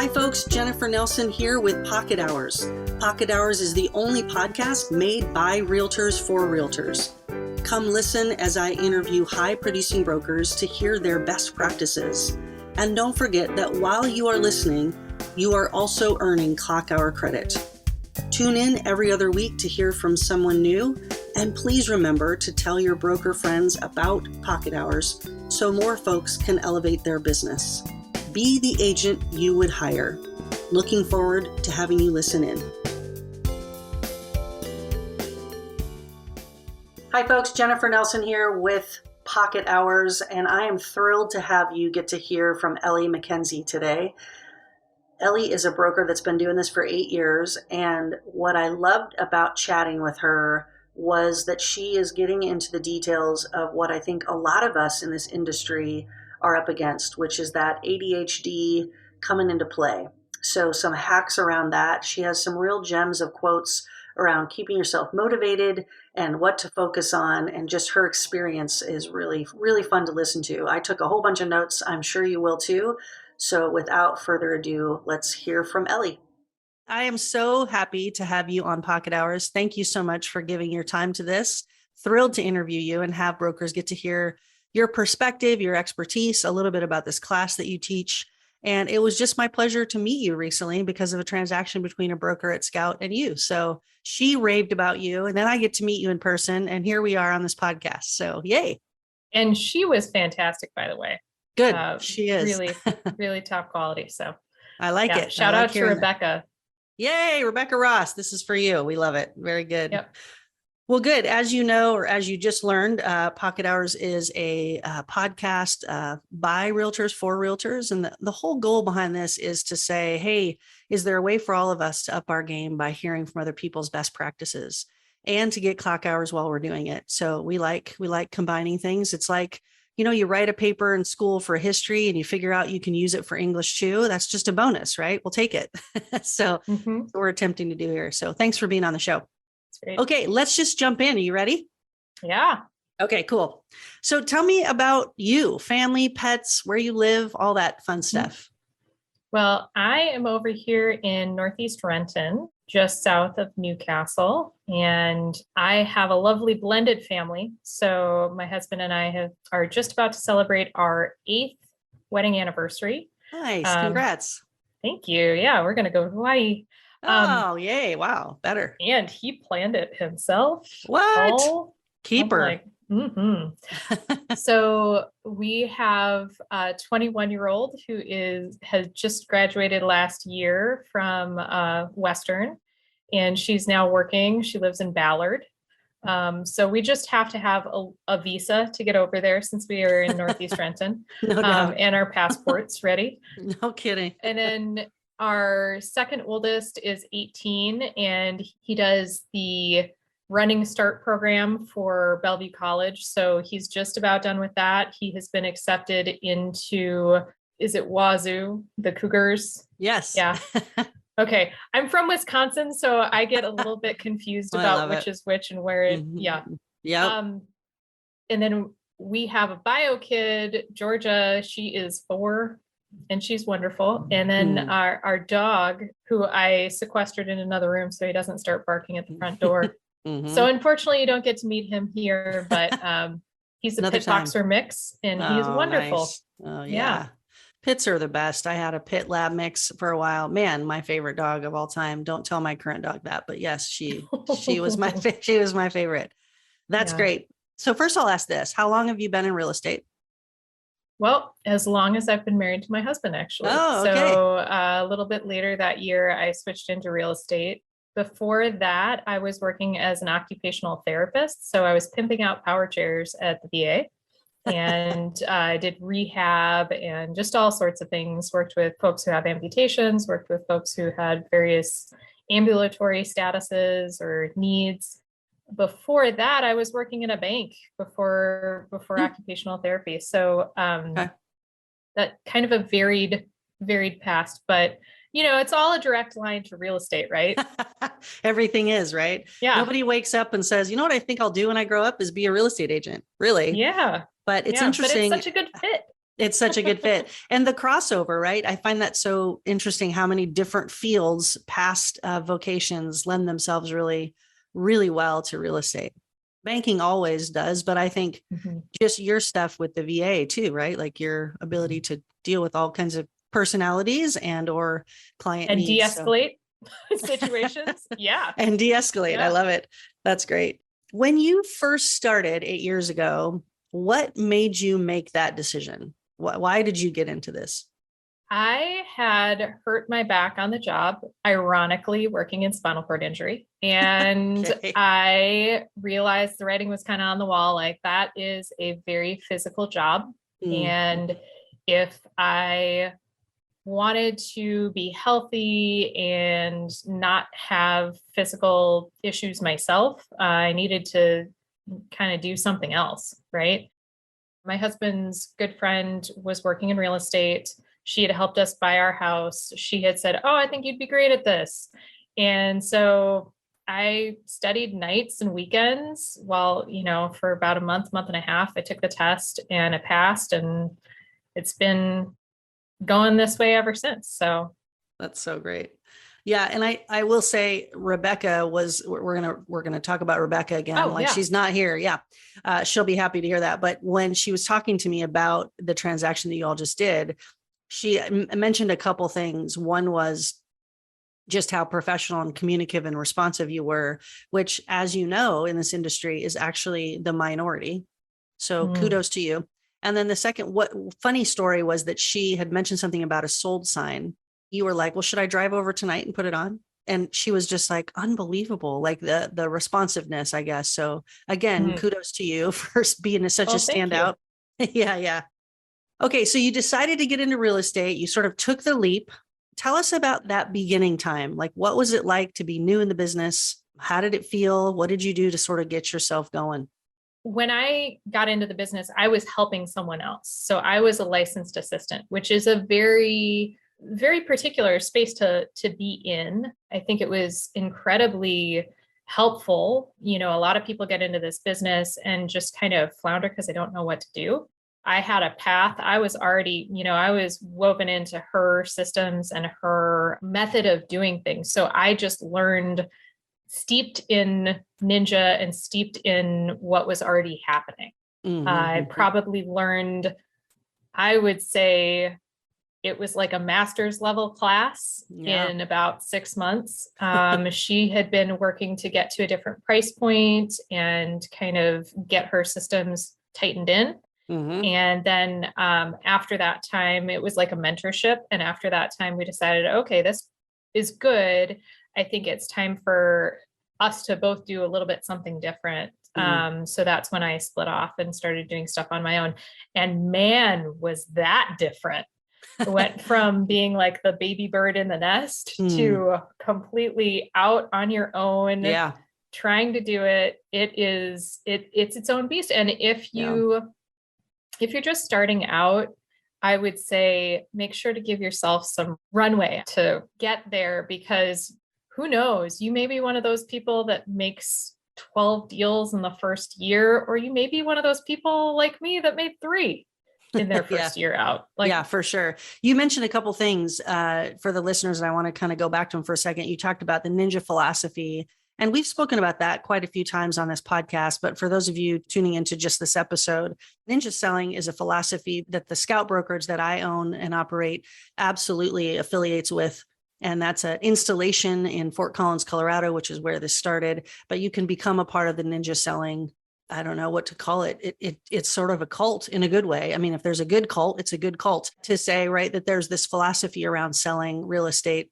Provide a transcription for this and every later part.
Hi folks, Jennifer Nelson here with Pocket Hours. Pocket Hours is the only podcast made by realtors for realtors. Come listen as I interview high-producing brokers to hear their best practices. And don't forget that while you are listening, you are also earning clock hour credit. Tune in every other week to hear from someone new, and please remember to tell your broker friends about Pocket Hours so more folks can elevate their business. Be the agent you would hire. Looking forward to having you listen in. Hi folks, Jennifer Nelson here with Pocket Hours, and I am thrilled to have you get to hear from Elly McKenzie today. Elly is a broker that's been doing this for 8 years, and what I loved about chatting with her was that she is getting into the details of what I think a lot of us in this industry are up against, which is that ADHD coming into play. So some hacks around that. She has some real gems of quotes around keeping yourself motivated and what to focus on, and just her experience is really, really fun to listen to. I took a whole bunch of notes. I'm sure you will too. So without further ado, let's hear from Elly. I am so happy to have you on Pocket Hours. Thank you so much for giving your time to this. Thrilled to interview you and have brokers get to hear your perspective, your expertise, a little bit about this class that you teach. And it was just my pleasure to meet you recently because of a transaction between a broker at Scout and you. So she raved about you, and then I get to meet you in person, and here we are on this podcast. So yay. And she was fantastic, by the way. Good. She is. Really, really top quality. So I like it. Shout out to Rebecca. Yay, Rebecca Ross. This is for you. We love it. Very good. Yep. Well, good. As you know, or as you just learned, Pocket Hours is a podcast by realtors for realtors. And the whole goal behind this is to say, hey, is there a way for all of us to up our game by hearing from other people's best practices and to get clock hours while we're doing it? So we like combining things. It's like, you know, you write a paper in school for history and you figure out you can use it for English too. That's just a bonus, right? We'll take it. So that's what we're attempting to do here. So thanks for being on the show. Okay, let's just jump in. Are you ready? Yeah. Okay, cool. So tell me about you, family, pets, where you live, all that fun stuff. Well, I am over here in Northeast Renton, just south of Newcastle, and I have a lovely blended family. So my husband and I are just about to celebrate our 8th wedding anniversary. Nice. Congrats. Thank you. Yeah, we're going to go to Hawaii. Oh, yay. Wow. Better. And he planned it himself. What? Keeper. So we have a 21-year-old who has just graduated last year from Western, and she's now working. She lives in Ballard. So we just have to have a visa to get over there since we are in Northeast Renton. No doubt. And our passports ready. No kidding. And then our second oldest is 18, and he does the running start program for Bellevue College. So he's just about done with that. He has been accepted into, is it Wazoo, the Cougars? Yes. Yeah. Okay. I'm from Wisconsin, so I get a little bit confused about which is which and where it, yeah. And then we have a bio kid, Georgia. She is 4. And she's wonderful. And then our dog, who I sequestered in another room so he doesn't start barking at the front door. So unfortunately, you don't get to meet him here, but he's a pit boxer mix, and he's wonderful. Nice. Oh, yeah. Pits are the best. I had a pit lab mix for a while. Man, my favorite dog of all time. Don't tell my current dog that, but yes, she was my favorite. That's great. So first I'll ask this. How long have you been in real estate? Well, as long as I've been married to my husband, actually. Oh, okay. So a little bit later that year, I switched into real estate. Before that, I was working as an occupational therapist. So I was pimping out power chairs at the VA, and I did rehab and just all sorts of things. Worked with folks who have amputations, worked with folks who had various ambulatory statuses or needs. Before that, I was working in a bank before occupational therapy. So that kind of a varied past, but you know, it's all a direct line to real estate, right? Everything is, right? Yeah. Nobody wakes up and says, you know what I think I'll do when I grow up is be a real estate agent. Really? Yeah. But it's interesting. But it's such a good fit. It's such a good fit. And the crossover, right? I find that so interesting how many different fields, past vocations lend themselves really, really well to real estate. Banking always does, but I think just your stuff with the VA too, right? Like your ability to deal with all kinds of personalities and or client and needs. de-escalate situations. Yeah. And de-escalate. I Yeah. love it. That's great. When you first started 8 years ago, what made you make that decision? Why did you get into this? I had hurt my back on the job, ironically, working in spinal cord injury. And Okay. I realized the writing was kind of on the wall. Like, that is a very physical job. Mm. And if I wanted to be healthy and not have physical issues myself, I needed to kind of do something else, right? My husband's good friend was working in real estate. She had helped us buy our house. She had said, "Oh, I think you'd be great at this." And so I studied nights and weekends while, for about a month and a half. I took the test and I passed, and it's been going this way ever since. So That's so great. Yeah, and I will say Rebecca was we're gonna talk about Rebecca again. oh Like, yeah. she's not here. Yeah, she'll be happy to hear that. But when she was talking to me about the transaction that you all just did, she mentioned a couple things. One was just how professional and communicative and responsive you were, which, as you know, in this industry is actually the minority. So kudos to you. And then the second, what funny story was that she had mentioned something about a sold sign. You were like, well, should I drive over tonight and put it on? And she was just like, unbelievable, like the responsiveness, I guess. So again, kudos to you for being such a Well, thank you. standout. Yeah, yeah. Okay, so you decided to get into real estate. You sort of took the leap. Tell us about that beginning time. Like, what was it like to be new in the business? How did it feel? What did you do to sort of get yourself going? When I got into the business, I was helping someone else. So I was a licensed assistant, which is a very, very particular space to be in. I think it was incredibly helpful. A lot of people get into this business and just kind of flounder because they don't know what to do. I had a path. I was already, I was woven into her systems and her method of doing things. So I just learned, steeped in ninja and steeped in what was already happening. I probably learned, I would say it was like a master's level class in about 6 months. She had been working to get to a different price point and kind of get her systems tightened in. And then after that time, it was like a mentorship. And after that time, we decided, okay, this is good. I think it's time for us to both do a little bit something different. So that's when I split off and started doing stuff on my own. And man, was that different. It went from being like the baby bird in the nest to completely out on your own, trying to do it. It's its own beast. And if you're just starting out, I would say make sure to give yourself some runway to get there, because who knows, you may be one of those people that makes 12 deals in the first year, or you may be one of those people like me that made 3 in their first year out. Yeah, for sure. You mentioned a couple things for the listeners, and I want to kind of go back to them for a second. You talked about the ninja philosophy, and we've spoken about that quite a few times on this podcast. But for those of you tuning into just this episode, ninja selling is a philosophy that the scout brokerage that I own and operate absolutely affiliates with. And that's an installation in Fort Collins, Colorado, which is where this started. But you can become a part of the ninja selling. I don't know what to call it. It's sort of a cult in a good way. I mean, if there's a good cult, it's a good cult to say, right, that there's this philosophy around selling real estate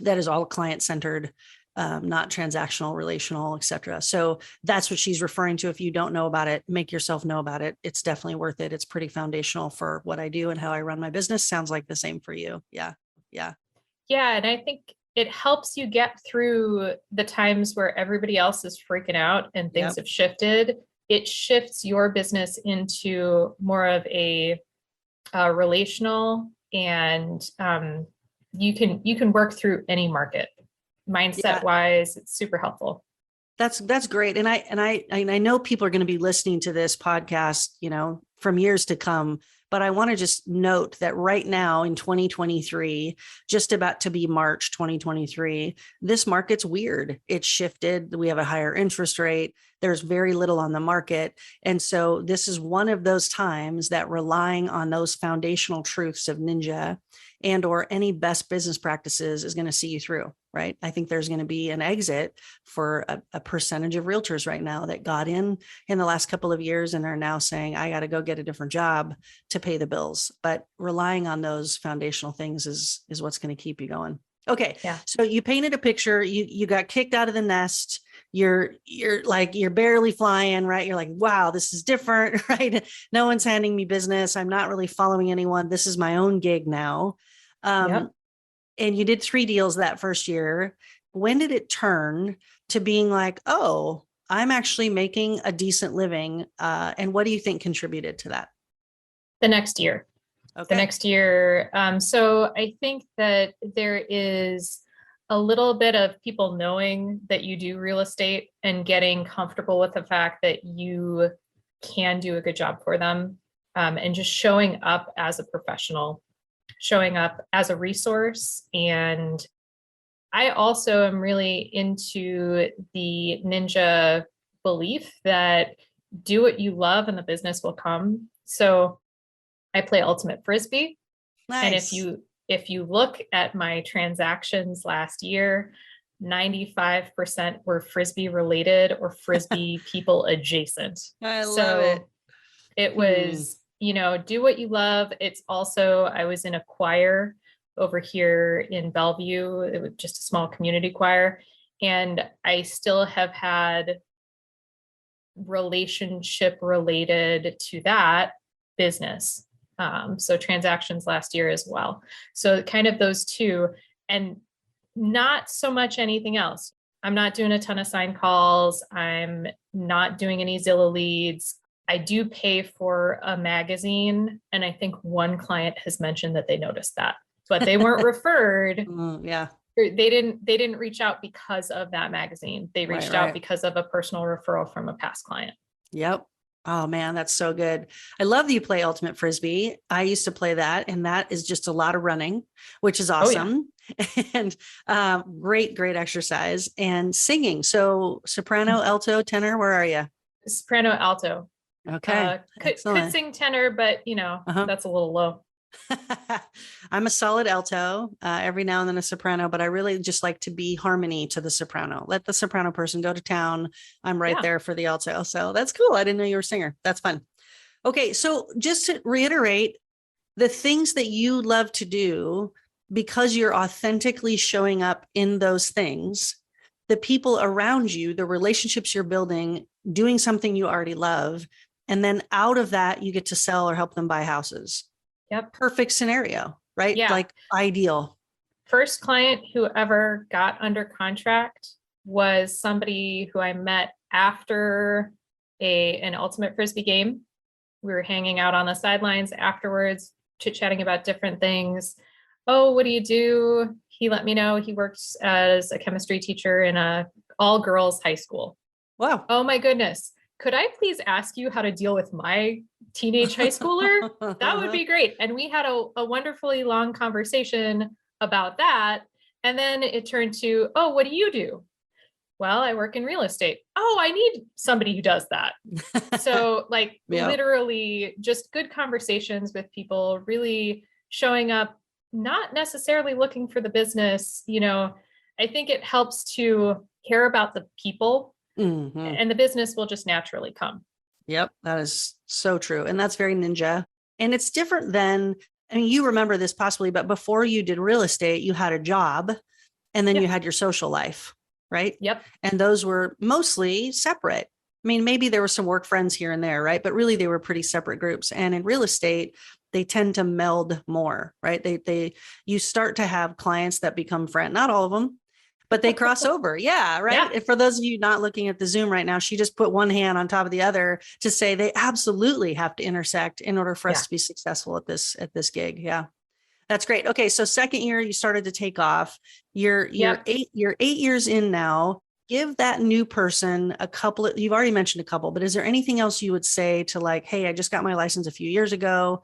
that is all client-centered, not transactional, relational, et cetera. So that's what she's referring to. If you don't know about it, make yourself know about it. It's definitely worth it. It's pretty foundational for what I do and how I run my business. Sounds like the same for you. Yeah. Yeah. Yeah. And I think it helps you get through the times where everybody else is freaking out and things have shifted. It shifts your business into more of a relational, and you can work through any market. Mindset wise, it's super helpful. That's great. And I know people are going to be listening to this podcast, from years to come, But I want to just note that right now in 2023, just about to be March 2023, this market's weird. It's shifted. We have a higher interest rate. There's very little on the market. And so this is one of those times that relying on those foundational truths of Ninja and or any best business practices is going to see you through, right? I think there's going to be an exit for a percentage of realtors right now that got in the last couple of years and are now saying, I got to go get a different job to pay the bills. But relying on those foundational things is what's going to keep you going. Okay. Yeah. So you painted a picture, you got kicked out of the nest. You're barely flying, right? You're like, wow, this is different, right? No one's handing me business. I'm not really following anyone. This is my own gig now. Yep. And you did 3 deals that first year. When did it turn to being like, oh, I'm actually making a decent living? And what do you think contributed to that? The next year. Okay. The next year. So I think that there is a little bit of people knowing that you do real estate and getting comfortable with the fact that you can do a good job for them, and just showing up as a professional, showing up as a resource. And I also am really into the Ninja belief that do what you love and the business will come. So I play ultimate frisbee. Nice. And if you look at my transactions last year, 95% were frisbee related or frisbee people adjacent. I love it. It was, do what you love. It's also, I was in a choir over here in Bellevue. It was just a small community choir. And I still have had relationship related to that business. So transactions last year as well. So kind of those two, and not so much anything else. I'm not doing a ton of sign calls. I'm not doing any Zillow leads. I do pay for a magazine. And I think one client has mentioned that they noticed that, but they weren't referred. Yeah. They didn't reach out because of that magazine. They reached out because of a personal referral from a past client. Yep. Oh man, that's so good. I love that you play ultimate frisbee. I used to play that, and that is just a lot of running, which is awesome. Oh, yeah. And great exercise and singing. So soprano, alto, tenor, where are you? Soprano, alto. Okay. Could sing tenor, but that's a little low. I'm a solid alto, every now and then a soprano, but I really just like to be harmony to the soprano. Let the soprano person go to town. I'm right there for the alto. So that's cool. I didn't know you were a singer. That's fun. Okay. So just to reiterate, the things that you love to do, because you're authentically showing up in those things, the people around you, the relationships you're building, doing something you already love. And then out of that, you get to sell or help them buy houses. Yep. Perfect scenario, right? Yeah. Like ideal. First client who ever got under contract was somebody who I met after an ultimate frisbee game. We were hanging out on the sidelines afterwards, chit-chatting about different things. Oh, what do you do? He let me know he works as a chemistry teacher in a all-girls high school. Wow. Oh my goodness. Could I please ask you how to deal with my teenage high schooler? That would be great. And we had a wonderfully long conversation about that. And then it turned to, oh, what do you do? Well, I work in real estate. Oh, I need somebody who does that. So literally just good conversations with people, really showing up, not necessarily looking for the business. I think it helps to care about the people. Mm-hmm. And the business will just naturally come. Yep, that is so true. And that's very Ninja. And it's different than, you remember this possibly, but before you did real estate, you had a job and then you had your social life, right? Yep. And those were mostly separate. Maybe there were some work friends here and there, right? But really they were pretty separate groups. And in real estate, they tend to meld more, right? You start to have clients that become friends, not all of them, but they cross over. Yeah. Right. Yeah. And for those of you not looking at the Zoom right now, she just put one hand on top of the other to say they absolutely have to intersect in order for us to be successful at this gig. Yeah. That's great. Okay. So second year you started to take off. You're 8 years in now. Give that new person you've already mentioned a couple, but is there anything else you would say to hey, I just got my license a few years ago.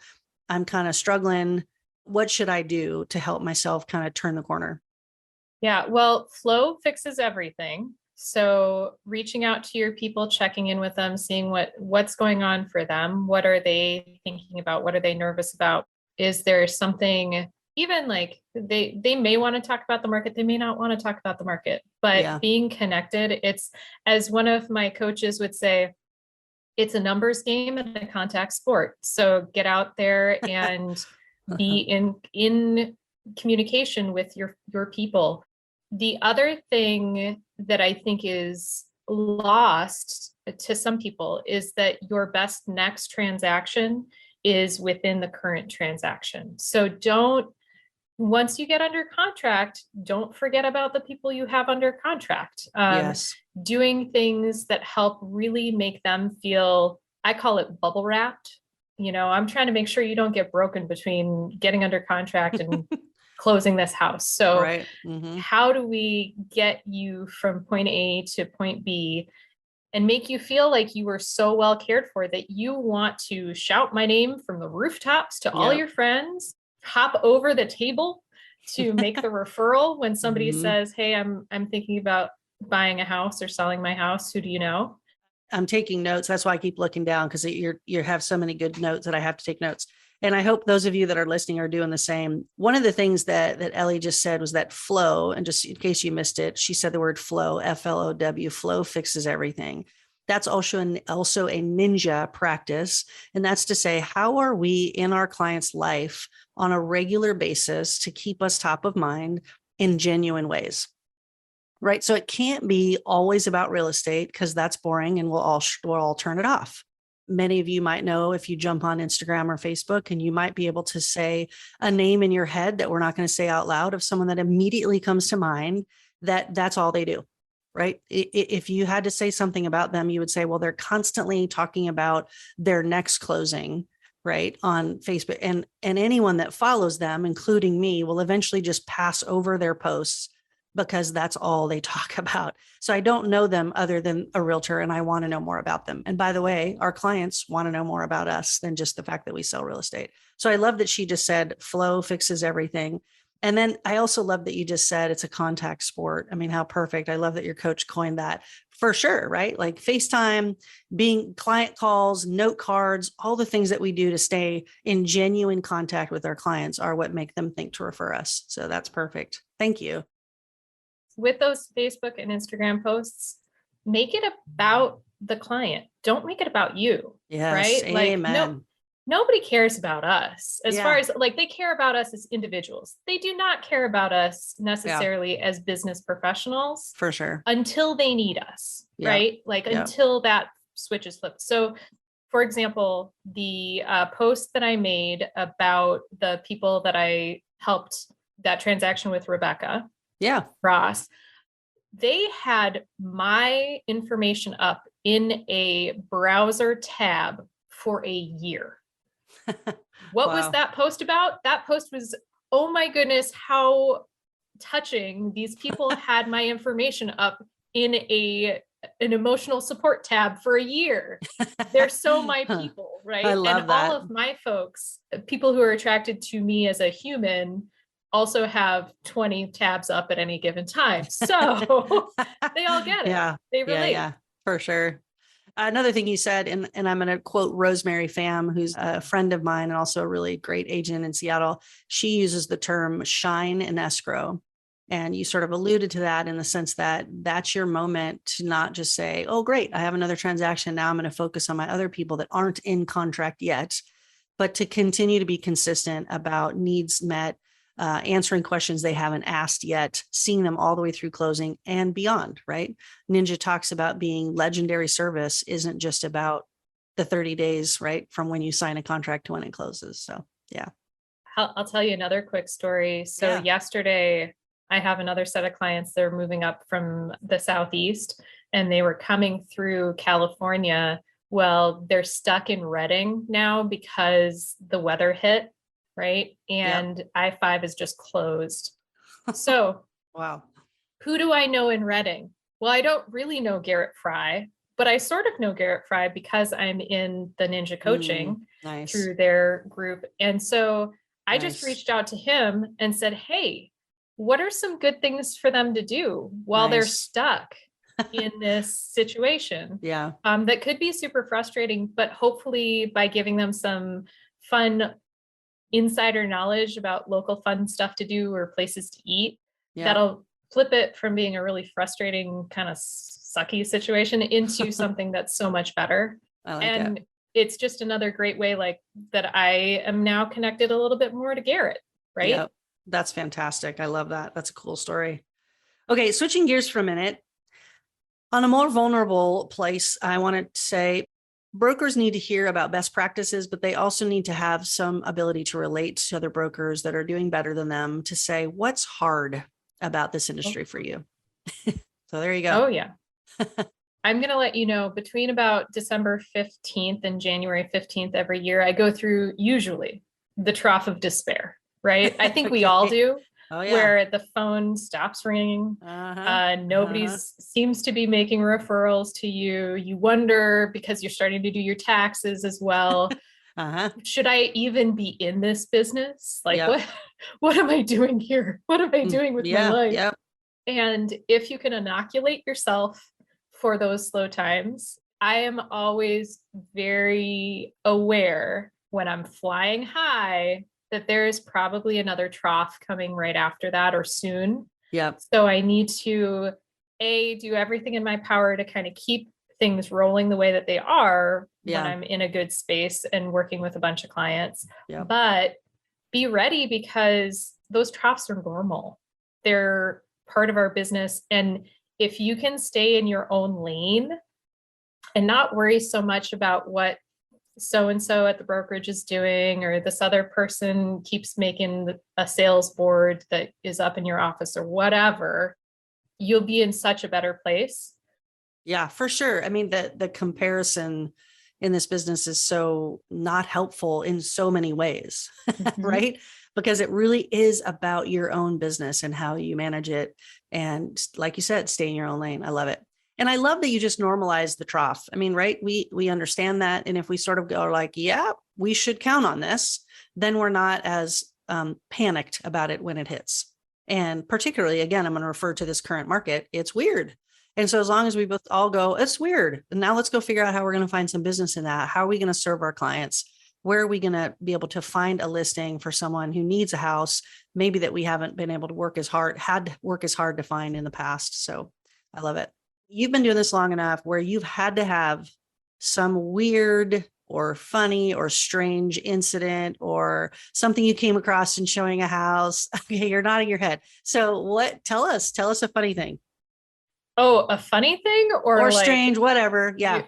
I'm kind of struggling. What should I do to help myself kind of turn the corner? Yeah, well, flow fixes everything. So reaching out to your people, checking in with them, seeing what's going on for them. What are they thinking about? What are they nervous about? Is there something, even like they may want to talk about the market, they may not want to talk about the market, but Yeah. being connected, it's, as one of my coaches would say, it's a numbers game and a contact sport. So get out there and be in communication with your people. The other thing that I think is lost to some people is that your best next transaction is within the current transaction. So don't, once you get under contract, don't forget about the people you have under contract. Yes. Doing things that help really make them feel, I call it bubble wrapped. I'm trying to make sure you don't get broken between getting under contract and closing this house. So Right. Mm-hmm. how do we get you from point A to point B and make you feel like you were so well cared for that you want to shout my name from the rooftops to all Yep. your friends, hop over the table to make the referral when somebody Mm-hmm. says, "Hey, I'm thinking about buying a house or selling my house. Who do you know?" I'm taking notes. That's why I keep looking down, because you have so many good notes that I have to take notes. And I hope those of you that are listening are doing the same. One of the things that Elly just said was that flow. And just in case you missed it, she said the word flow, FLOW. Flow fixes everything. That's also a ninja practice. And that's to say, how are we in our client's life on a regular basis to keep us top of mind in genuine ways? Right. So it can't be always about real estate, because that's boring and we'll all turn it off. Many of you might know, if you jump on Instagram or Facebook, and you might be able to say a name in your head that we're not going to say out loud, of someone that immediately comes to mind, that's all they do. Right. If you had to say something about them, you would say, well, they're constantly talking about their next closing, right, on Facebook. And anyone that follows them, including me, will eventually just pass over their posts, because that's all they talk about. So I don't know them other than a realtor, and I want to know more about them. And by the way, our clients want to know more about us than just the fact that we sell real estate. So I love that she just said flow fixes everything. And then I also love that you just said it's a contact sport. I mean, how perfect. I love that your coach coined that, for sure, right? Like FaceTime, being client calls, note cards, all the things that we do to stay in genuine contact with our clients are what make them think to refer us. So that's perfect. Thank you. With those Facebook and Instagram posts, make it about the client. Don't make it about you. Yes. Right? Like, Amen. nobody cares about us as far Yeah. as, like, they care about us as individuals. They do not care about us Yeah. necessarily as business professionals For sure. until they need us. Yeah. Right? Like, Yeah. until that switch is flipped. So, for example, the post that I made about the people that I helped, that transaction with Rebecca Yeah. Ross, they had my information up in a browser tab for a year. What was Wow. that post about? That post was, oh my goodness, how touching. These people had my information up in an emotional support tab for a year. They're so my people, right? I And love all that. of my folks, people who are attracted to me as a human, also have 20 tabs up at any given time. So they all get it. Yeah. They Yeah. relate. Yeah. For sure. Another thing you said, and I'm going to quote Rosemary Pham, who's a friend of mine and also a really great agent in Seattle. She uses the term shine in escrow. And you sort of alluded to that in the sense that that's your moment to not just say, oh, great, I have another transaction. Now I'm going to focus on my other people that aren't in contract yet, but to continue to be consistent about needs met, answering questions they haven't asked yet, seeing them all the way through closing and beyond, right? Ninja talks about being legendary service isn't just about the 30 days, right, from when you sign a contract to when it closes. So, yeah. I'll tell you another quick story. So yesterday, I have another set of clients that are moving up from the Southeast, and they were coming through California. Well, they're stuck in Redding now because the weather hit, right? And I-5 is just closed. So Wow. who do I know in Redding? Well, I don't really know Garrett Fry, but I sort of know Garrett Fry because I'm in the ninja coaching Nice. through their group. And so I just Nice. reached out to him and said, hey, what are some good things for them to do while they're Nice. stuck in this situation? Yeah. That could be super frustrating, but hopefully by giving them some fun insider knowledge about local fun stuff to do or places to eat, Yeah. that'll flip it from being a really frustrating kind of sucky situation into something that's so much better. I like And it. it's just another great way, like that I am now connected a little bit more to Garrett, right? Yep. That's fantastic. I love that. That's a cool story. Okay, switching gears for a minute. On a more vulnerable place, I want to say brokers need to hear about best practices, but they also need to have some ability to relate to other brokers that are doing better than them to say, what's hard about this Oh, industry for you? So there you oh go. yeah. I'm going to let you know between about December 15th and January 15th every year, I go through usually the trough of despair, right? I think we all Okay. do, Oh, yeah. where the phone stops ringing. Uh-huh. Nobody Uh-huh. seems to be making referrals to you. You wonder because you're starting to do your taxes as well. Uh-huh. Should I even be in this business? Like Yep. what am I doing here? What am I doing with my Yeah. life? Yep. And if you can inoculate yourself for those slow times, I am always very aware when I'm flying high that there is probably another trough coming right after that or soon. Yep. So I need to do everything in my power to kind of keep things rolling the way that they are when Yeah. I'm in a good space and working with a bunch of clients. Yep. But be ready because those troughs are normal. They're part of our business. And if you can stay in your own lane and not worry so much about what so and so at the brokerage is doing, or this other person keeps making a sales board that is up in your office or whatever, you'll be in such a better place. Yeah, for sure. I mean, the comparison in this business is so not helpful in so many ways, Mhm. right? Because it really is about your own business and how you manage it. And like you said, stay in your own lane. I love it. And I love that you just normalize the trough. I mean, right? We understand that. And if we sort of go like, yeah, we should count on this, then we're not as panicked about it when it hits. And particularly, again, I'm going to refer to this current market. It's weird. And so as long as we both all go, it's weird. And now let's go figure out how we're going to find some business in that. How are we going to serve our clients? Where are we going to be able to find a listing for someone who needs a house, maybe that we haven't been able to had to work as hard to find in the past. So I love it. You've been doing this long enough where you've had to have some weird or funny or strange incident or something you came across in showing a house. Okay, you're nodding your head. So tell us a funny thing. Oh, a funny thing or Or like strange, whatever. you Yeah.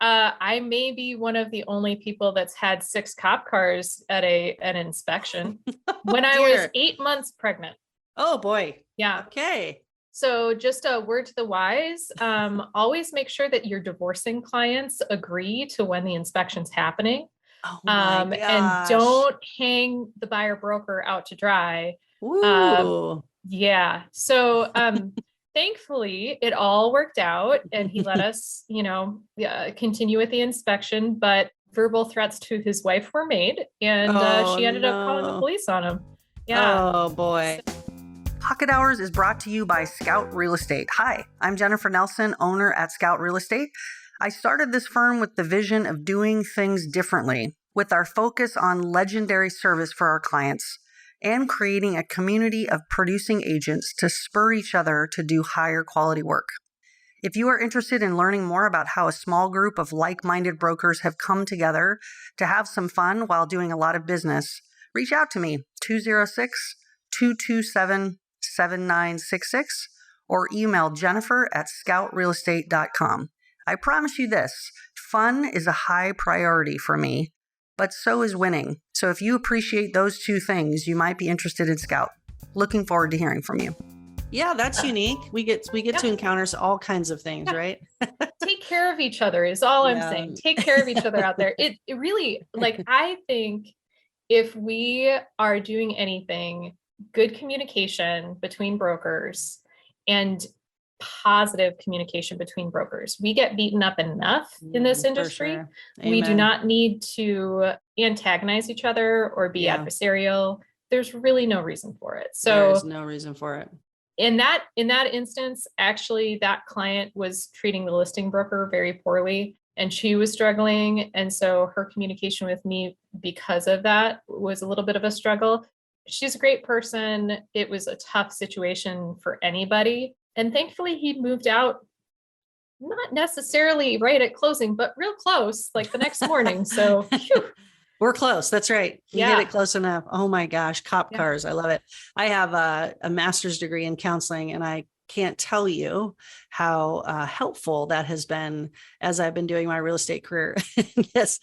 I may be one of the only people that's had 6 cop cars at an inspection Oh, when I was dear. 8 months pregnant. Oh, boy. Yeah. Okay. So just a word to the wise, always make sure that your divorcing clients agree to when the inspection's happening. Oh, my And gosh. don't hang the buyer broker out to dry. Uh, Woo. yeah. So thankfully it all worked out and he let us, continue with the inspection, but verbal threats to his wife were made and Oh, she ended up calling the no. police on him. Yeah. Oh, boy. Pocket Hours is brought to you by Scout Real Estate. Hi, I'm Jennifer Nelson, owner at Scout Real Estate. I started this firm with the vision of doing things differently, with our focus on legendary service for our clients and creating a community of producing agents to spur each other to do higher quality work. If you are interested in learning more about how a small group of like-minded brokers have come together to have some fun while doing a lot of business, reach out to me, 206-227-7966, or email jennifer@scoutrealestate.com. I promise you this, fun is a high priority for me, but so is winning. So if you appreciate those two things, you might be interested in Scout. Looking forward to hearing from you. Yeah, that's unique. We get Yeah. to encounter all kinds of things, Yeah. right? Take care of each other is all I'm Yeah. saying. Take care of each other out there. It really, like, I think if we are doing anything, good communication between brokers and positive communication between brokers. We get beaten up enough in this industry. Sure. We do not need to antagonize each other or be adversarial. There's really no reason for it. So there's no reason for it. In that instance, actually, that client was treating the listing broker very poorly, and she was struggling. And so her communication with me because of that was a little bit of a struggle. She's a great person. It was a tough situation for anybody. And thankfully, he moved out, not necessarily right at closing, but real close, like the next morning. So phew. We're close. That's right. You hit it close enough. Oh my gosh. Cop cars. I love it. I have a master's degree in counseling, and I can't tell you how helpful that has been as I've been doing my real estate career. Yes.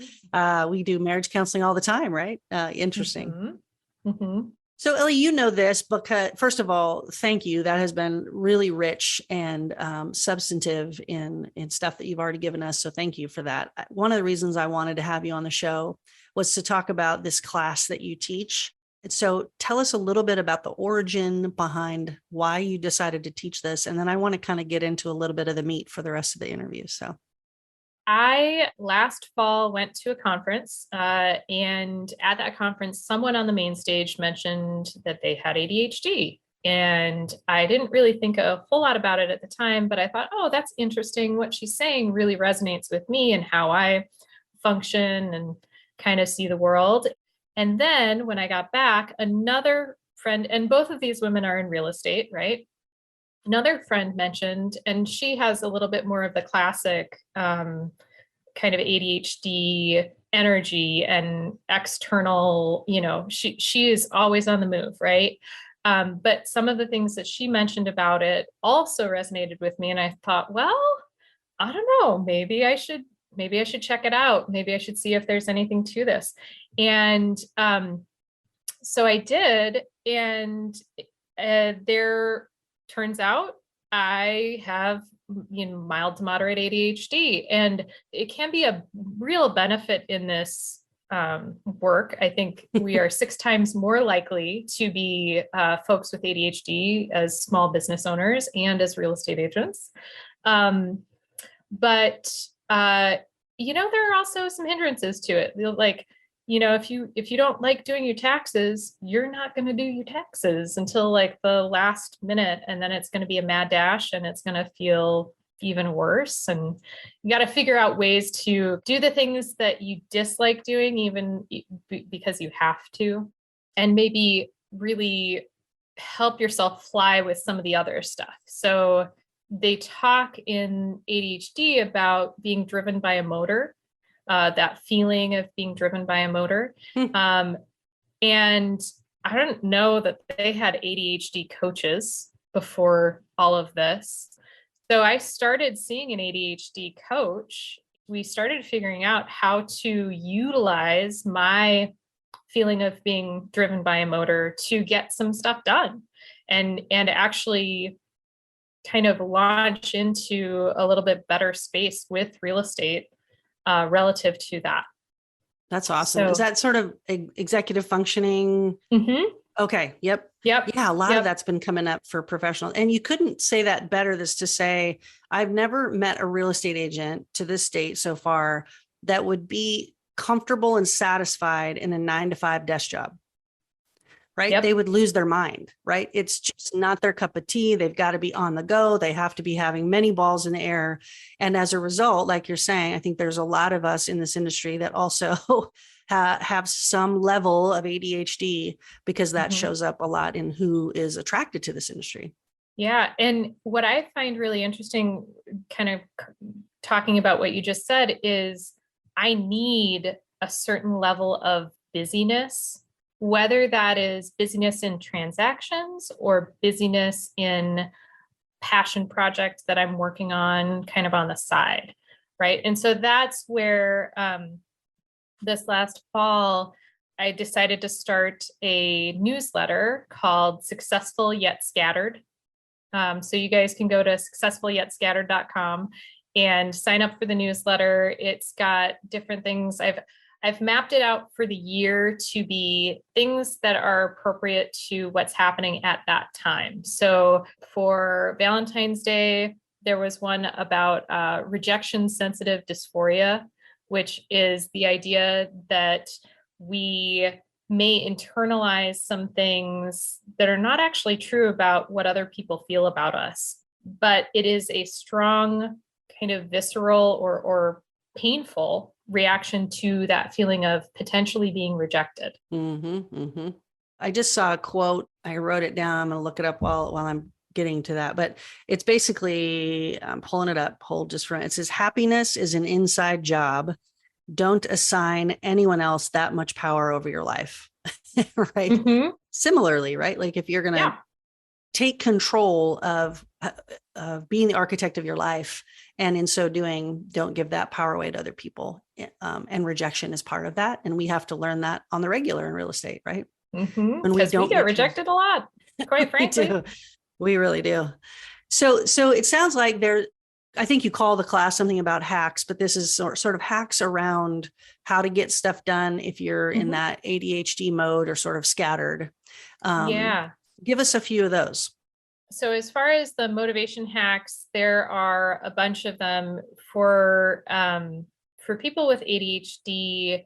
We do marriage counseling all the time, right? Interesting. Mm-hmm. Mm-hmm. So Elly, you know this because, first of all, thank you. That has been really rich and substantive in stuff that you've already given us. So thank you for that. One of the reasons I wanted to have you on the show was to talk about this class that you teach. So tell us a little bit about the origin behind why you decided to teach this. And then I want to kind of get into a little bit of the meat for the rest of the interview. So I last fall went to a conference, and at that conference, someone on the main stage mentioned that they had ADHD. And I didn't really think a whole lot about it at the time, but I thought, oh, that's interesting. What she's saying really resonates with me and how I function and kind of see the world. And then when I got back, another friend, and both of these women are in real estate, right? Another friend mentioned, and she has a little bit more of the classic kind of ADHD energy and external, she is always on the move, right? But some of the things that she mentioned about it also resonated with me. And I thought, well, I don't know, maybe I should check it out. Maybe I should see if there's anything to this. And so I did, and there turns out I have mild to moderate ADHD, and it can be a real benefit in this work. I think we are 6 times more likely to be folks with ADHD as small business owners and as real estate agents. But there are also some hindrances to it. Like, if you don't like doing your taxes, you're not going to do your taxes until like the last minute, and then it's going to be a mad dash, and it's going to feel even worse. And you got to figure out ways to do the things that you dislike doing, even because you have to, and maybe really help yourself fly with some of the other stuff. So they talk in ADHD about being driven by a motor, that feeling of being driven by a motor. And I don't know that they had ADHD coaches before all of this. So I started seeing an ADHD coach. We started figuring out how to utilize my feeling of being driven by a motor to get some stuff done, and actually kind of launch into a little bit better space with real estate relative to that. That's awesome. Is that sort of executive functioning? Mm-hmm. Okay. Yep. Yeah. A lot of that's been coming up for professionals. And you couldn't say that better, this to say, I've never met a real estate agent to this date so far that would be comfortable and satisfied in a 9-to-5 desk job. Right. Yep. They would lose their mind. Right. It's just not their cup of tea. They've got to be on the go. They have to be having many balls in the air. And as a result, like you're saying, I think there's a lot of us in this industry that also have some level of ADHD, because that shows up a lot in who is attracted to this industry. Yeah. And what I find really interesting, kind of talking about what you just said, is I need a certain level of busyness, whether that is busyness in transactions or busyness in passion projects that I'm working on kind of on the side, right? And so that's where this last fall, I decided to start a newsletter called Successful Yet Scattered. So you guys can go to successfulyetscattered.com and sign up for the newsletter. It's got different things. I've mapped it out for the year to be things that are appropriate to what's happening at that time. So for Valentine's Day, there was one about rejection sensitive dysphoria, which is the idea that we may internalize some things that are not actually true about what other people feel about us, but it is a strong kind of visceral or painful reaction to that feeling of potentially being rejected. I just saw a quote. I wrote it down. I'm going to look it up while I'm getting to that, but it's basically, I'm pulling it up. Hold just for it. Says, happiness is an inside job. Don't assign anyone else that much power over your life. Right. Similarly, right? Like if you're going to take control of being the architect of your life, and in so doing, don't give that power away to other people. And rejection is part of that. And we have to learn that on the regular in real estate, right? Because we get rejected a lot, quite frankly. We really do. So it sounds like I think you call the class something about hacks, but this is sort of hacks around how to get stuff done if you're in that ADHD mode or sort of scattered. Give us a few of those. So as far as the motivation hacks, there are a bunch of them for people with ADHD.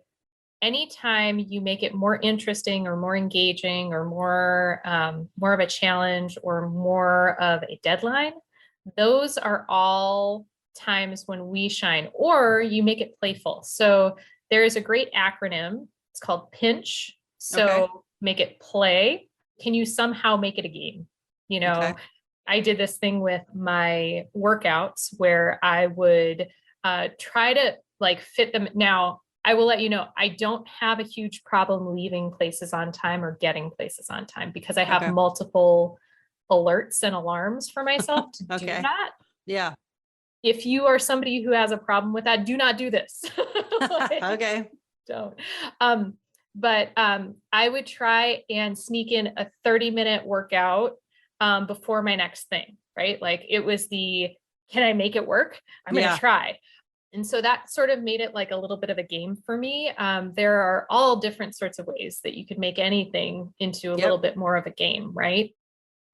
Anytime you make it more interesting or more engaging or more of a challenge or more of a deadline, those are all times when we shine, or you make it playful. So there is a great acronym. It's called PINCH. So make it play. Can you somehow make it a game? I did this thing with my workouts where I would try to fit them. Now, I will let you know, I don't have a huge problem leaving places on time or getting places on time because I have multiple alerts and alarms for myself to do that. Yeah. If you are somebody who has a problem with that, do not do this. Don't. But I would try and sneak in a 30-minute workout before my next thing, right? Like it was can I make it work? I'm going to try. And so that sort of made it like a little bit of a game for me. There are all different sorts of ways that you could make anything into a little bit more of a game, right?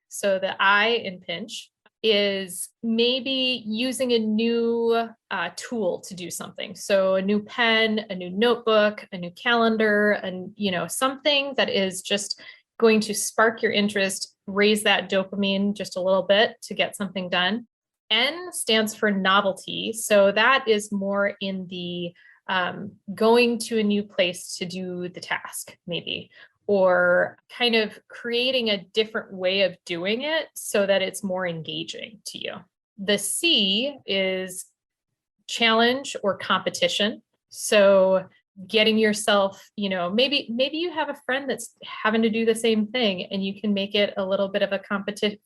So the I in PINCH is maybe using a new tool to do something. So a new pen, a new notebook, a new calendar, and something that is just going to spark your interest, raise that dopamine just a little bit to get something done. N stands for novelty. So that is more in the going to a new place to do the task, maybe, or kind of creating a different way of doing it so that it's more engaging to you. The C is challenge or competition. So getting yourself, maybe you have a friend that's having to do the same thing and you can make it a little bit of a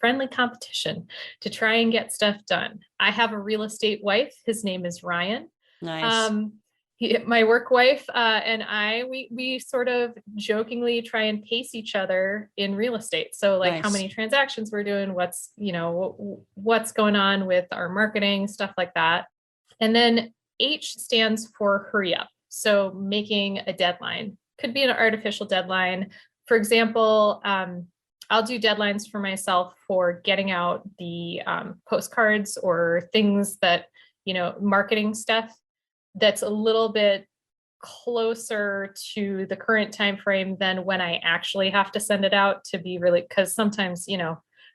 friendly competition to try and get stuff done. I have a real estate wife. His name is Ryan. Nice. My work wife and I, we sort of jokingly try and pace each other in real estate. So how many transactions we're doing, what's going on with our marketing, stuff like that. And then H stands for hurry up. So making a deadline could be an artificial deadline. For example, I'll do deadlines for myself for getting out the postcards or things that, marketing stuff that's a little bit closer to the current time frame than when I actually have to send it out to be really, because sometimes,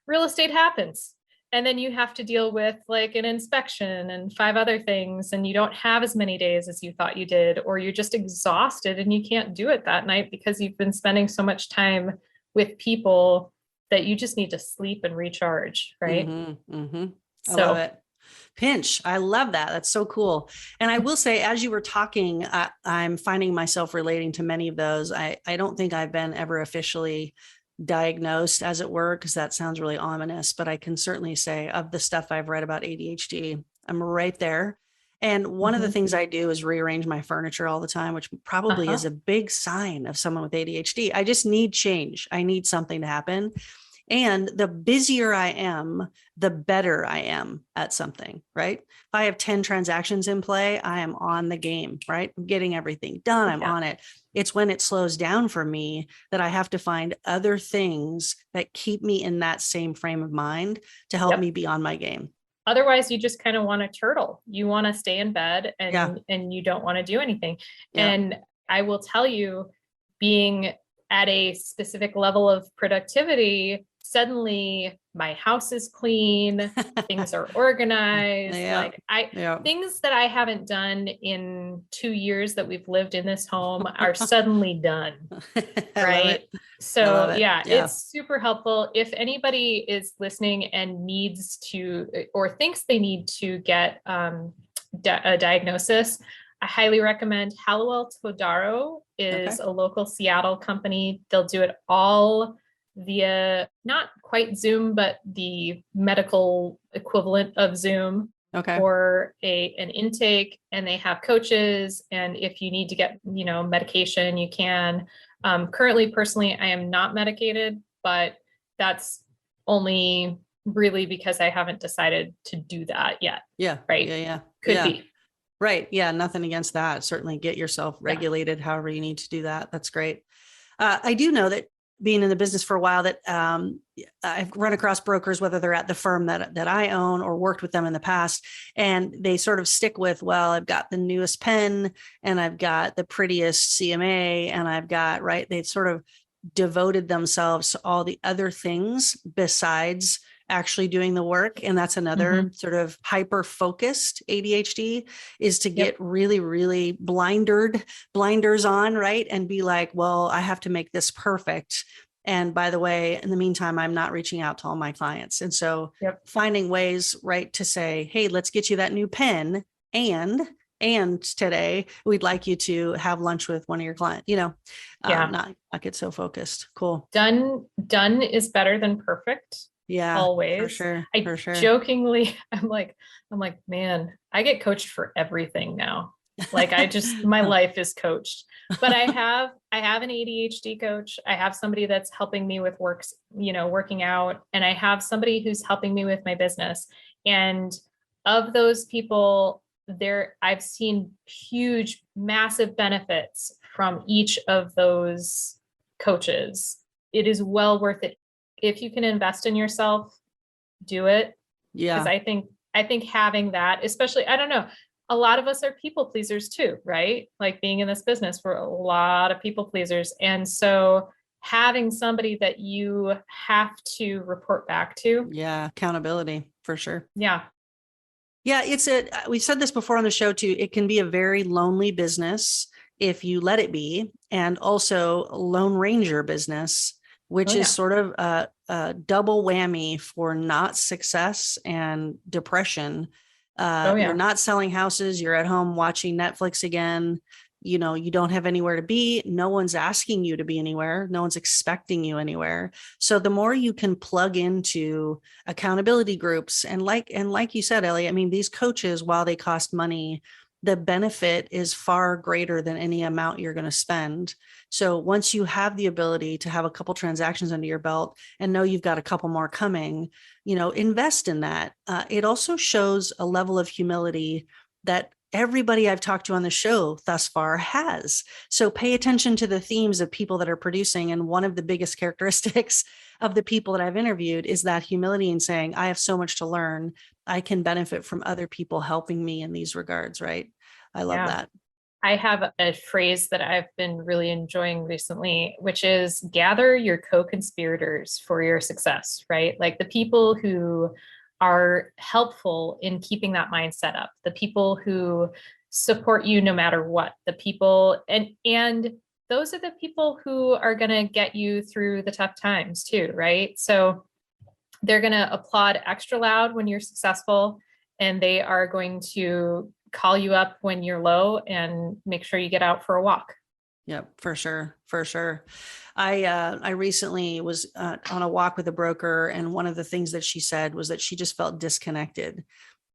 real estate happens. And then you have to deal with an inspection and 5 other things, and you don't have as many days as you thought you did, or you're just exhausted and you can't do it that night because you've been spending so much time with people that you just need to sleep and recharge, right? I love it. Pinch. I love that. That's so cool. And I will say, as you were talking, I'm finding myself relating to many of those. I don't think I've been ever officially diagnosed, as it were, because that sounds really ominous, but I can certainly say of the stuff I've read about ADHD, I'm right there. And one of the things I do is rearrange my furniture all the time, which probably is a big sign of someone with ADHD. I just need change. I need something to happen. And the busier I am, the better I am at something, right? If I have 10 transactions in play, I am on the game, right? I'm getting everything done. I'm on it. It's when it slows down for me that I have to find other things that keep me in that same frame of mind to help me be on my game. Otherwise, you just kind of want to turtle. You want to stay in bed Yeah. and you don't want to do anything. Yeah. And I will tell you, being at a specific level of productivity, suddenly my house is clean, things are organized. Things that I haven't done in 2 years that we've lived in this home are suddenly done. Right. So it's super helpful. If anybody is listening and needs to, or thinks they need to get a diagnosis, I highly recommend Hallowell Todaro is a local Seattle company. They'll do it all via not quite Zoom, but the medical equivalent of Zoom for an intake. And they have coaches. And if you need to get, medication, you can. Currently, personally, I am not medicated, but that's only really because I haven't decided to do that yet. Yeah. Right. Could be. Right. Yeah. Nothing against that. Certainly get yourself regulated however you need to do that. That's great. I do know that being in the business for a while that I've run across brokers, whether they're at the firm that I own or worked with them in the past, and they sort of stick with, well, I've got the newest pen and I've got the prettiest CMA and I've got, right. They've sort of devoted themselves to all the other things besides actually doing the work. And that's another sort of hyper focused ADHD, is to get really, really blinders on, right? And be like, well, I have to make this perfect. And by the way, in the meantime, I'm not reaching out to all my clients. And so finding ways, right, to say, hey, let's get you that new pen. And today we'd like you to have lunch with one of your clients, not get so focused. Cool. Done is better than perfect. Yeah, always. For sure. Jokingly, I'm like, man, I get coached for everything now. Like my life is coached, but I have an ADHD coach. I have somebody that's helping me with working out, and I have somebody who's helping me with my business. And of those people I've seen huge, massive benefits from each of those coaches. It is well worth it. If you can invest in yourself, do it. Yeah. Because I think having that, especially, I don't know, a lot of us are people pleasers too, right? Like being in this business, we're a lot of people pleasers. And so having somebody that you have to report back to. Yeah. Accountability for sure. Yeah. Yeah. We've said this before on the show too. It can be a very lonely business if you let it be, and also Lone Ranger business, which is sort of a double whammy for not success and depression. You're not selling houses. You're at home watching Netflix again. You don't have anywhere to be. No one's asking you to be anywhere. No one's expecting you anywhere. So the more you can plug into accountability groups, and like you said, Ellie, I mean, these coaches, while they cost money, the benefit is far greater than any amount you're going to spend. So once you have the ability to have a couple transactions under your belt and know you've got a couple more coming, invest in that. It also shows a level of humility that everybody I've talked to on the show thus far has. So pay attention to the themes of people that are producing. And one of the biggest characteristics of the people that I've interviewed is that humility in saying, I have so much to learn. I can benefit from other people helping me in these regards, right? I love that. I have a phrase that I've been really enjoying recently, which is gather your co-conspirators for your success, right? Like the people who are helpful in keeping that mindset up, the people who support you no matter what, the people, and those are the people who are going to get you through the tough times too, right? So they're going to applaud extra loud when you're successful, and they are going to call you up when you're low and make sure you get out for a walk. Yep, for sure. For sure. I recently was on a walk with a broker, and one of the things that she said was that she just felt disconnected,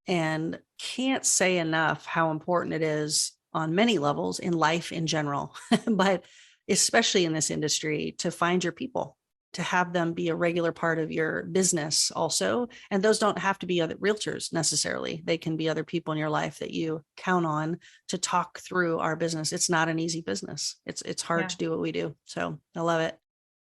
and can't say enough how important it is on many levels in life in general, but especially in this industry, to find your people, to have them be a regular part of your business also. And those don't have to be other realtors necessarily. They can be other people in your life that you count on to talk through our business. It's not an easy business. It's hard to do what we do. So I love it.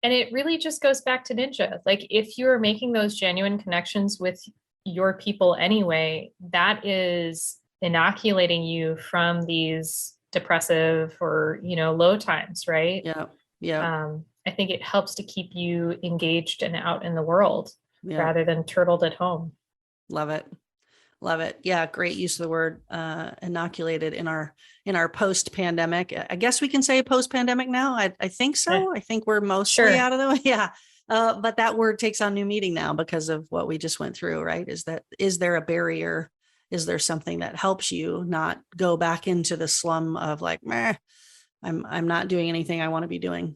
And it really just goes back to Ninja. Like if you're making those genuine connections with your people anyway, that is inoculating you from these depressive or, low times, right? Yeah. Yeah. I think it helps to keep you engaged and out in the world rather than turtled at home. Love it. Love it. Yeah. Great use of the word inoculated in our post-pandemic. I guess we can say post-pandemic now. I think so. Yeah. I think we're mostly out of the way. Yeah. But that word takes on new meaning now because of what we just went through, right? Is there a barrier? Is there something that helps you not go back into the slum of like, meh, I'm not doing anything I want to be doing?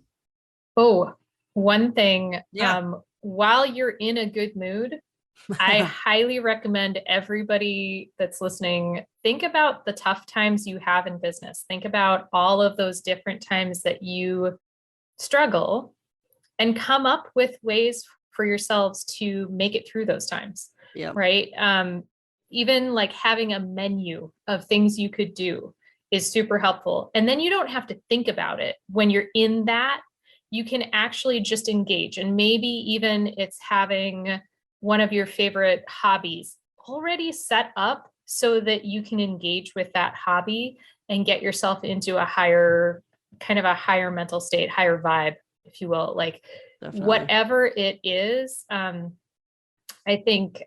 Oh, one thing, while you're in a good mood, I highly recommend everybody that's listening, think about the tough times you have in business. Think about all of those different times that you struggle and come up with ways for yourselves to make it through those times. Yeah. Right. Even like having a menu of things you could do is super helpful. And then you don't have to think about it when you're in that. You can actually just engage. And maybe even it's having one of your favorite hobbies already set up so that you can engage with that hobby and get yourself into a higher mental state, higher vibe, if you will. Like definitely. Whatever it is, I think,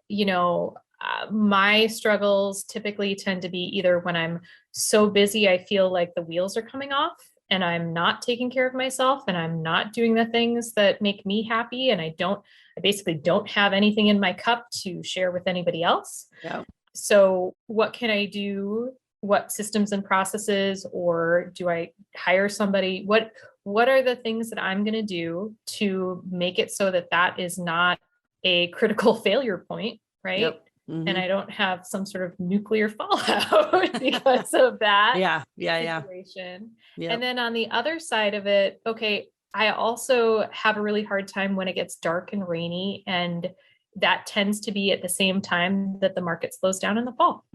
my struggles typically tend to be either when I'm so busy, I feel like the wheels are coming off and I'm not taking care of myself and I'm not doing the things that make me happy. And I basically don't have anything in my cup to share with anybody else. Yeah. So what can I do? What systems and processes, or do I hire somebody? What are the things that I'm going to do to make it so that is not a critical failure point, right? Yep. Mm-hmm. And I don't have some sort of nuclear fallout because of that situation. Yep. And then on the other side of it, okay, I also have a really hard time when it gets dark and rainy, and that tends to be at the same time that the market slows down in the fall,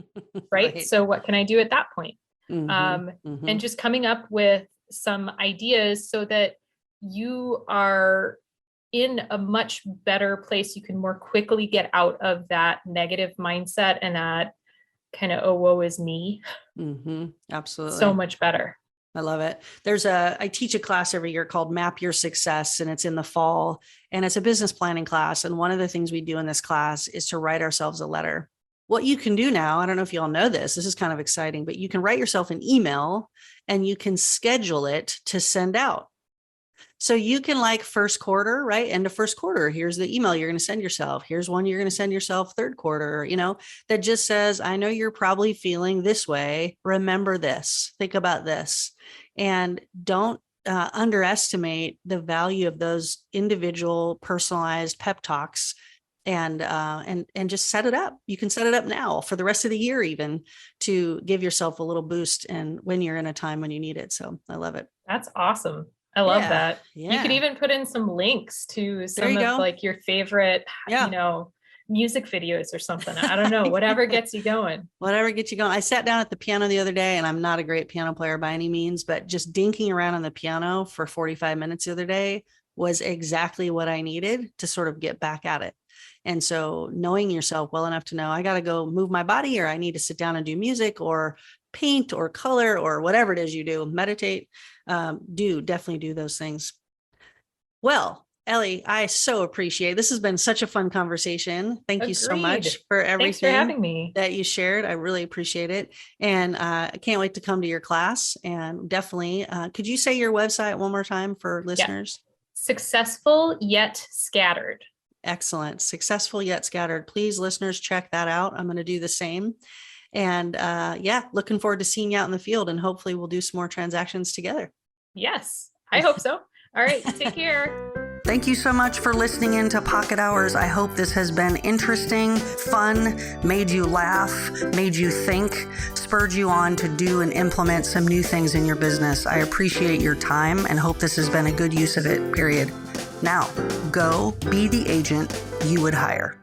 right? So what can I do at that point? Mm-hmm. And just coming up with some ideas so that you are in a much better place. You can more quickly get out of that negative mindset and that kind of, oh, woe is me. Mm-hmm. Absolutely. So much better. I love it. I teach a class every year called Map Your Success, and it's in the fall, and it's a business planning class. And one of the things we do in this class is to write ourselves a letter. What you can do now, I don't know if you all know this is kind of exciting, but you can write yourself an email and you can schedule it to send out. So you can like first quarter, right? End of first quarter, here's the email you're going to send yourself. Here's one you're going to send yourself third quarter, that just says, I know you're probably feeling this way. Remember this, think about this, and don't underestimate the value of those individual personalized pep talks and just set it up. You can set it up now for the rest of the year, even to give yourself a little boost and when you're in a time when you need it. So I love it. That's awesome. I love that. Yeah. You could even put in some links to some of like your favorite, music videos or something. I don't know, whatever gets you going. Whatever gets you going. I sat down at the piano the other day, and I'm not a great piano player by any means, but just dinking around on the piano for 45 minutes the other day was exactly what I needed to sort of get back at it. And so knowing yourself well enough to know I got to go move my body, or I need to sit down and do music or paint or color or whatever it is you do, meditate, definitely do those things. Well, Elly, I so appreciate it. This has been such a fun conversation. Thank you so much for everything. Thanks for having me. That you shared. I really appreciate it. And I can't wait to come to your class. And definitely, could you say your website one more time for listeners? Yeah. Successful Yet Scattered. Excellent. Successful Yet Scattered. Please, listeners, check that out. I'm going to do the same. And looking forward to seeing you out in the field, and hopefully we'll do some more transactions together. Yes, I hope so. All right, take care. Thank you so much for listening into Pocket Hours. I hope this has been interesting, fun, made you laugh, made you think, spurred you on to do and implement some new things in your business. I appreciate your time and hope this has been a good use of it, period. Now, go be the agent you would hire.